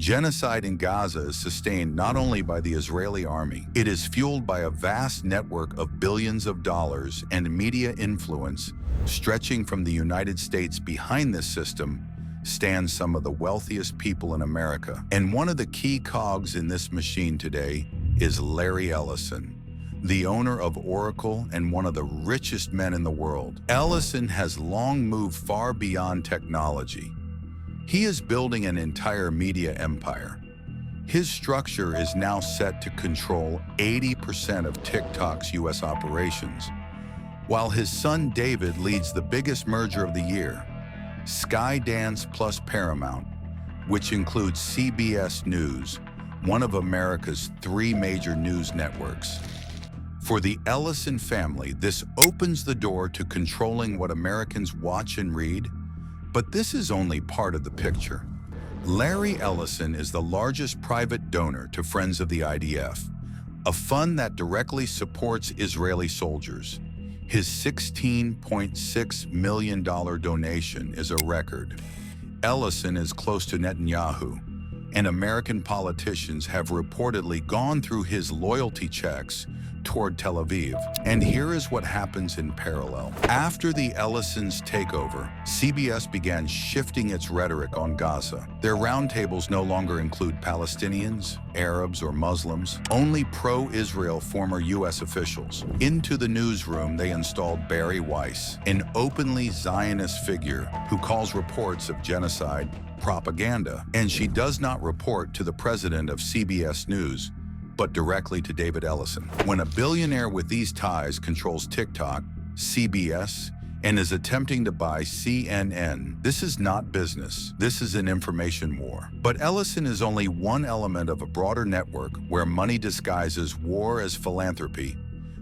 Genocide in Gaza is sustained not only by the Israeli army, it is fueled by a vast network of billions of dollars and media influence stretching from the United States. Behind this system stand some of the wealthiest people in America. And one of the key cogs in this machine today is Larry Ellison, the owner of Oracle and one of the richest men in the world. Ellison has long moved far beyond technology. He is building an entire media empire. His structure is now set to control 80% of TikTok's US operations, while his son David leads the biggest merger of the year, Skydance plus Paramount, which includes CBS News, one of America's 3 major news networks. For the Ellison family, this opens the door to controlling what Americans watch and read, but this is only part of the picture. Larry Ellison is the largest private donor to Friends of the IDF, a fund that directly supports Israeli soldiers. His $16.6 million donation is a record. Ellison is close to Netanyahu, and American politicians have reportedly gone through his loyalty checks toward Tel Aviv. And here is what happens in parallel. After the Ellisons' takeover, CBS began shifting its rhetoric on Gaza. Their roundtables no longer include Palestinians, Arabs, or Muslims, only pro-Israel former U.S. officials. Into the newsroom, they installed Barry Weiss, an openly Zionist figure who calls reports of genocide propaganda. And she does not report to the president of CBS News, but directly to David Ellison. When a billionaire with these ties controls TikTok, CBS, and is attempting to buy CNN, this is not business. This is an information war. But Ellison is only one element of a broader network where money disguises war as philanthropy.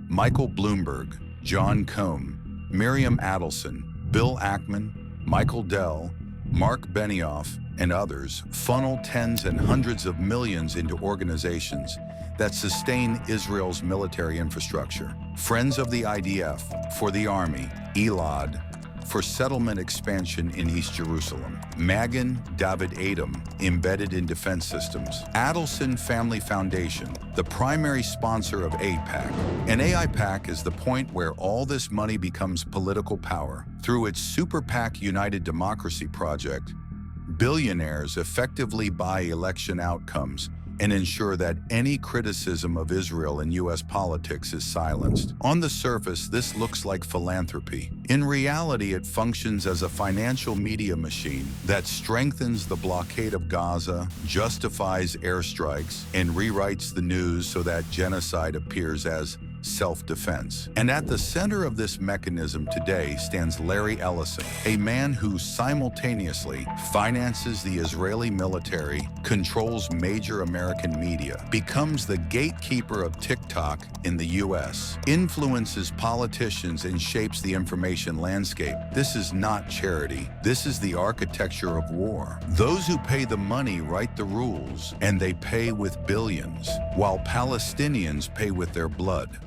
Michael Bloomberg, John Cohn, Miriam Adelson, Bill Ackman, Michael Dell, Mark Benioff, and others funnel tens and hundreds of millions into organizations that sustain Israel's military infrastructure. Friends of the IDF for the army, Elad for settlement expansion in East Jerusalem, Magen David Adom embedded in defense systems, Adelson Family Foundation, the primary sponsor of AIPAC. And AIPAC is the point where all this money becomes political power. Through its Super PAC United Democracy Project, billionaires effectively buy election outcomes and ensure that any criticism of Israel in U.S. politics is silenced. On the surface, this looks like philanthropy. In reality, it functions as a financial media machine that strengthens the blockade of Gaza, justifies airstrikes, and rewrites the news so that genocide appears as self-defense. And at the center of this mechanism today stands Larry Ellison, a man who simultaneously finances the Israeli military, controls major American media, becomes the gatekeeper of TikTok in the US, influences politicians, and shapes the information landscape. This is not charity. This is the architecture of war. Those who pay the money write the rules, and they pay with billions, while Palestinians pay with their blood.